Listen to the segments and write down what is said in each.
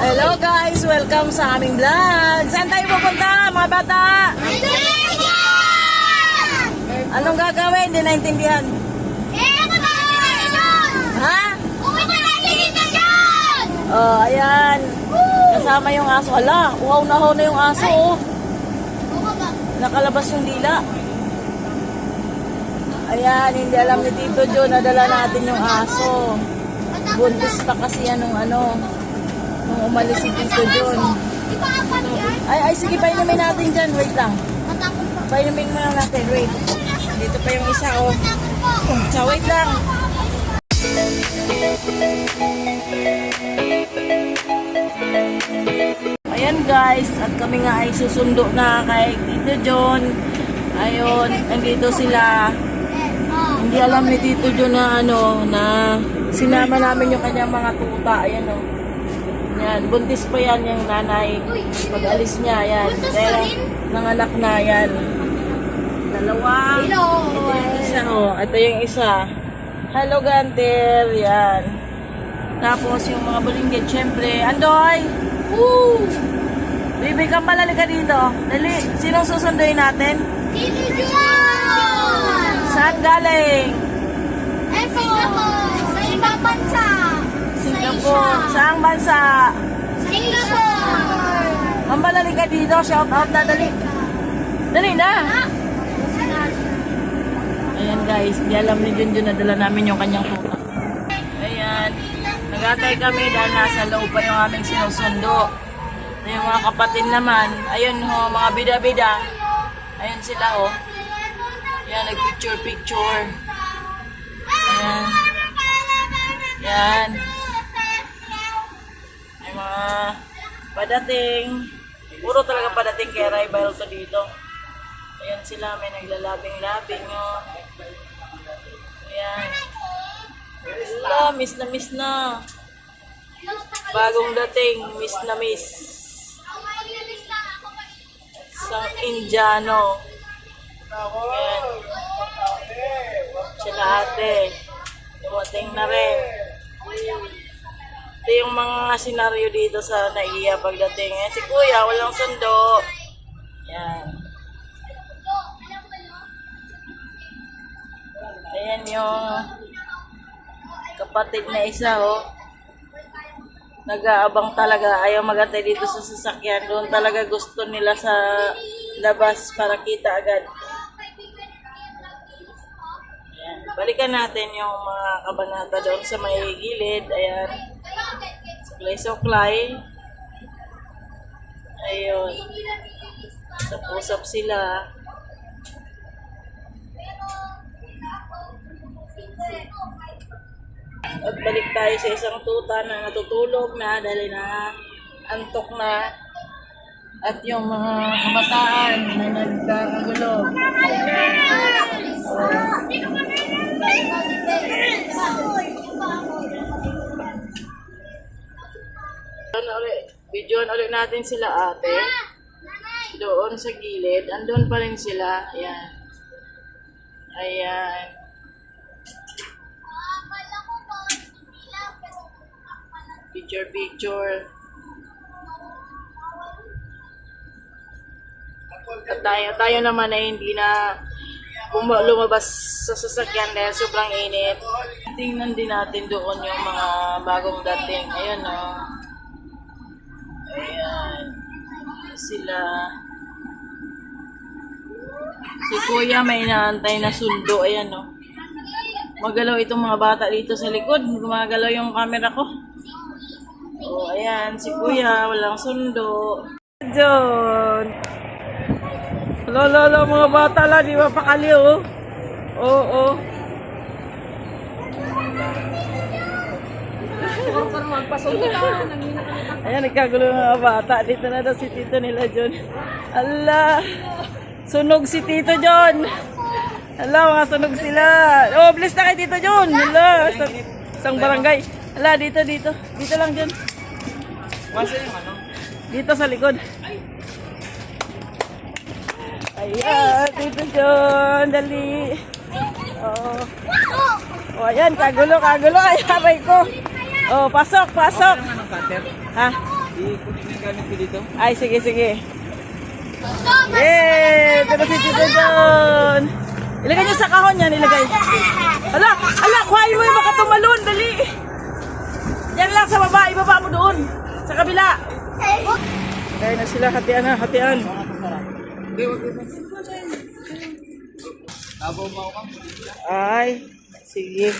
Hello guys, welcome sa aming vlog. Saan tayo pupunta mga bata? Anong gagawin? Hindi naintindihan. Ha? Oh, ayan. Kasama yung aso. Hala, uhaw na ho na yung aso. Oh. Nakalabas yung dila. Ayan, hindi alam ni Tito John, nadala natin yung aso. Buntis pa kasi yan nung nung umalis si Tito John. Ay, sige, painumin natin dyan. Wait lang. Painumin mo lang natin. Wait. Dito pa yung isa, oh. So, wait lang. Ayan guys, at kami nga ay susundo na kay Tito John. Ayun, nandito sila. Hindi alam ni Tito John na na sinama namin yung kanyang mga tuta. Ayan o. Yan, buntis pa yan yung nanay. Pag-alis niya, yan. Pero, nanganak na yan. Dalawa. Hello. Ito yung isa o. Ito yung isa. Hello, Ganter. Yan. Tapos, yung mga bulinggit, syempre. Andoy! Woo! Baby, kampalali ka dito. Dali, sinong susunduin natin? Tito John! Saan galing? Singapore! Sa ibang bansa! Singapore. Saang bansa? Singapore! Kampalali ka dito. Shout out na. Dali. Dali na. Ayan guys, di alam ni Junjun na dala namin yung kanyang tuta. Ayan. Nagatay kami dahil nasa loob pa yung aming sinusundo. Yung mga kapatid naman, ayun ho, mga bida-bida. Ayun sila ho. Yan, nag-picture. Ayan. Yan. May mga padating. Puro talaga padating kaya rival to dito. Ayan sila, may naglalabing-labing ho. Ayan. Wala, miss na. Bagong dating, miss na miss. Isang Indiano. Ayan. Sila ate. Dumating na rin. Ito yung mga senaryo dito sa Naiya pagdating. Si Kuya, walang sundo. Ayan. Ayan yung kapatid na isa, oh. Nag-aabang talaga. Ayaw magantay dito sa sasakyan. Doon talaga gusto nila sa labas para kita agad. Ayan. Balikan natin yung mga kabanata doon sa may gilid. Ayan. Suklay-suklay. Ayun. Usap-usap sila. At balik tayo sa isang tuta na natutulog na dahil na antok na. At yung mga kabataan na nagkagulo. Videoan ulit natin sila ate. Doon sa gilid. Andun pa rin sila. Ayan. Ayan. Picture. At tayo naman ay hindi na lumabas sa sasakyan dahil sobrang init. Tingnan din natin doon yung mga bagong dating. Ayan o. Ayan. Sila. Si Kuya may inaantay na sundo. Ayan o. Magalaw itong mga bata dito sa likod. Gumagalaw yung camera ko. Oh, ayan, si Kuya, walang sundo. John. Lolo, mga bata la, di ba pakaliw? Oo. Ayan, nagkagulo ng mga bata. Dito na daw si Tito nila, John. Ala, sunog si Tito John. Ala, mga sunog sila. Oh, bless na kay Tito John. Ala, isang barangay. Ala, dito. Dito lang, John. Dito sa likod. Ayan, Tito John, dali. Oh. Oh, ayan, kagulo. Ay, aray ko. Oh, pasok. Ha? Ikunin yung gamit ko dito. Ay, sige, sige. Yay! Ito na si Tito John. Ilagay niyo sa kahon yan, ilagay. Ala, ala, kuhain mo yung baka tumalon, dali. Yan lang sa baba, ibaba mo doon. Sa kabila. Ilagay na sila, hatian na, hatian. Hindi, wag ko. Tabaw mo ako. Ay, sige.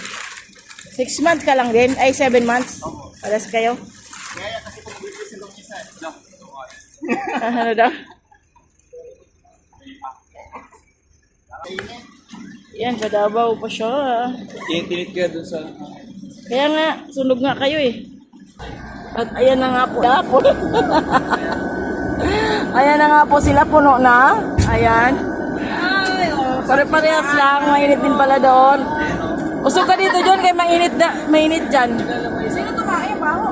6 months ka lang din? Ay, 7 months? Alas kayo? Kaya kasi kung business yung isa. Ano daw? Yan, padabaw pa siya. Tinit ka dun sa... Kaya nga, sunog nga kayo eh. At ayan na nga po. Dapo. Ayan na nga po sila, puno na. Ayan. Pare-parehas lang, mainit din pala doon. Usog ka dito, John, kaya mainit dyan. Sino tumayo pa ako?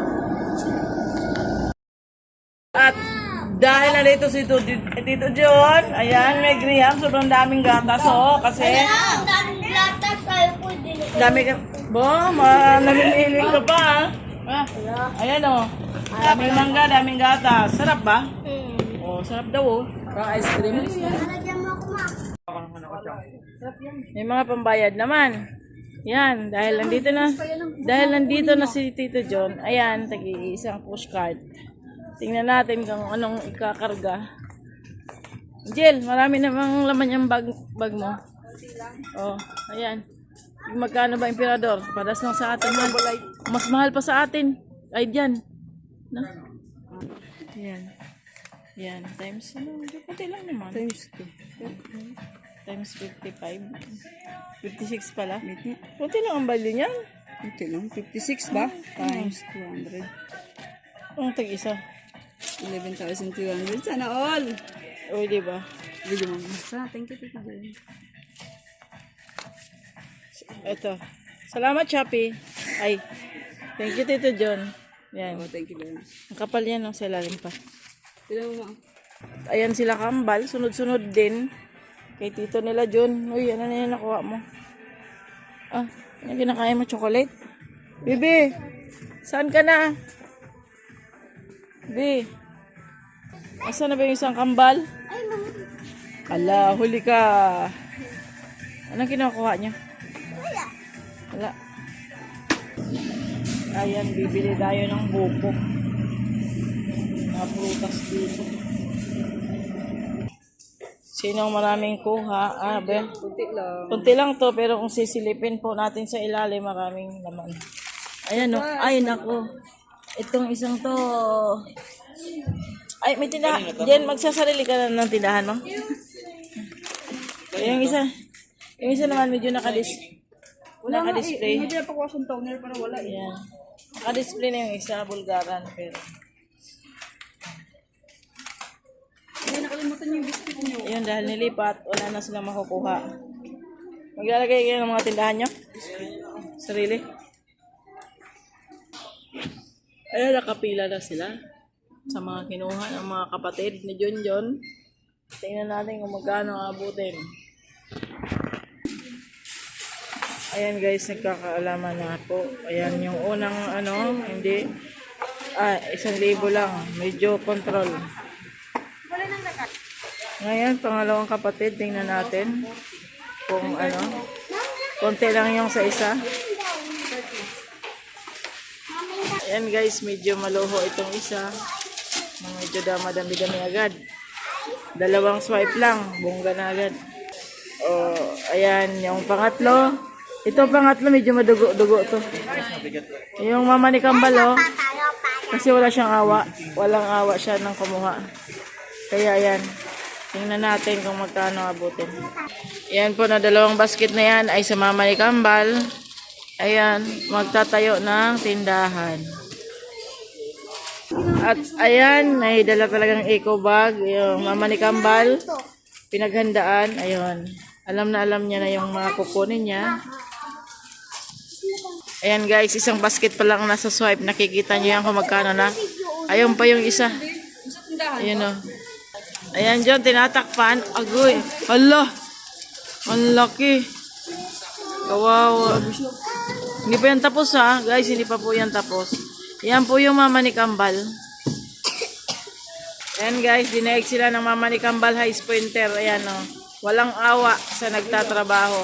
At dahil nandito si Tito John, ayan, may graham, sobrang daming gatas, oh, kasi Ang daming latas ay po din. dami ka, namimili ka pa, ah. Ayan, oh, daming mangga, daming gatas. Sarap ba? Oh, sarap daw, oh. Parang ice cream. Nalagyan mo ako, ma. May mga pambayad naman. Yan, dahil nandito na si Tito John, ayan, tagi-isang postcard. Tingnan natin kung anong ikakarga. Jill, marami namang laman yung bag mo. Oh, ayan. Magkano ba emperador? Padas lang sa atin. Mas mahal pa sa atin. Ay, dyan. No? Ayan. Yan, times, kunti lang naman. Times 2. Times 55. 56 pala. Kunti lang ang value niyan. Ito lang, 56 ba? Times 200. Ang tag-isa. 11,200. Sana all! O, di ba? Video mo. Thank you, Tito John. Ito. Salamat, Chappy. Ay, thank you, Tito John. Yan. Oh, thank you very much. Ang kapal yan, no? Sa ilalim pa. Tignan mo, ma. Ayan sila kambal. Sunod-sunod din. Kay Tito nila John. Uy, ano na yan nakuha mo? Ah, ano kinakain mo? Chocolate? Bibi, saan ka na? Bibi, asa na ba yung isang kambal? Ala, huli ka. Anong kinukuha niya? Wala. Ayan, bibili tayo ng buko. Mga prutas dito. Sinong maraming kuha? Ah, ba? Kunti lang. Kunti lang to, pero kung sisilipin po natin sa ilalim, maraming laman. Ayan o. Ay, nako. Itong isang to. Ay, may tindahan. Jen, magsasarili ka na ng tindahan mo? Yung isa naman medyo nakadisplay. Hindi na pa wash and toner para wala eh. Ayan. Nakadisplay na yung isa, Bulgaran. Pero, Hindi nakalimutan yung biscuit niyo. ayun, dahil nilipat, wala na silang makukuha. Maglalagay kayo ng mga tindahan nyo? Sarili? Ayun, nakapila na sila sa mga kinuha ng mga kapatid ni John John. Tingnan natin kung magkano abutin. Ayan guys, nagkakaalaman na po. Ayan, yung unang hindi. 1,000 lang. Medyo control. Ngayon, pangalawang kapatid, tingnan natin kung konti lang yung sa isa. Ayan guys, medyo maluho itong isa. Medyo madami-dami agad. 2 swipe lang, bongga na agad. O, ayan, yung pangatlo. Ito pangatlo, medyo madugo-dugo to. Yung mama ni Kambal, kasi wala siyang awa. Walang awa siya ng kumuha. Kaya ayan, tingnan natin kung magkano abutin. Ayan po na 2 basket na yan ay sa mama ni Kambal. Ayan, magtatayo ng tindahan. At ayan, may dala talagang eco bag. Yung mama ni Kambal, pinaghandaan. Ayun, alam na alam niya na yung mga kukunin niya. Ayan guys, isang basket pa lang nasa swipe. Nakikita niyo yan kung magkano na. Ayun pa yung isa. Ayun o. Ayan John, tinatakpan. Agoy. Hala. Ang laki. Kawawa. Hindi pa yan tapos ha. Guys, hindi pa po yan tapos. Yan po yung mama ni Kambal. Ayan guys, dinaig sila ng mama ni Kambal High Pointer. Ayan o. Walang awa sa nagtatrabaho.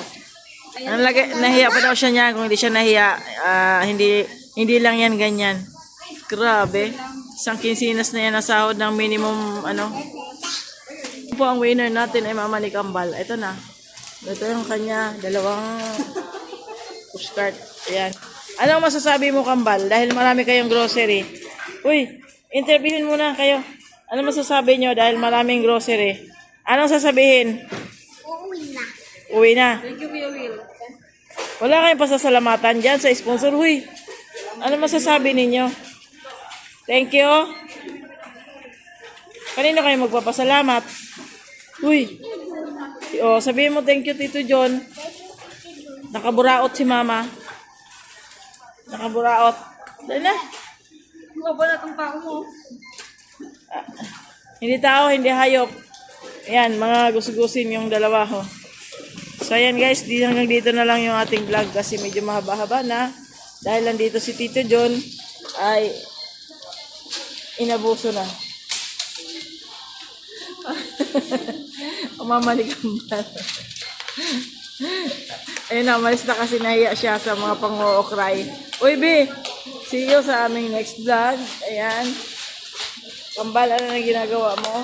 Nahiya pa daw siya niya. Kung hindi siya nahiya, hindi lang yan ganyan. Grabe. Isang kinsinas na yan na sahod ng minimum ano. Po ang winner natin ay mama ni Kambal. Ito na. Ito yung kanya. Dalawang pushcart. Ayan. Anong masasabi mo Kambal? Dahil marami kayong grocery. Uy, interviewin muna kayo. Ano masasabi nyo dahil maraming grocery? Anong sasabihin? Uuwi na. Uwi na. Wala kayong pasasalamatan dyan sa sponsor. Huy, ano masasabi ninyo? Thank you. Kanino kayo magpapasalamat? Huy. Sabihin mo thank you Tito John. Nakaburaot si mama. Nakaburaot. Dali na. Hindi tao, hindi hayop. Ayan, mga gusugusin yung dalawa ho. So ayan guys, hanggang dito na lang yung ating vlog kasi medyo mahaba-haba na. Dahil nandito si Tito John ay inabuso na. Umamalikamban. Ayun na, umalis na kasi nahiya siya sa mga pang-uukray. Uy, B! See you sa aming next vlog. Ayan. Kambal, ano na ginagawa mo?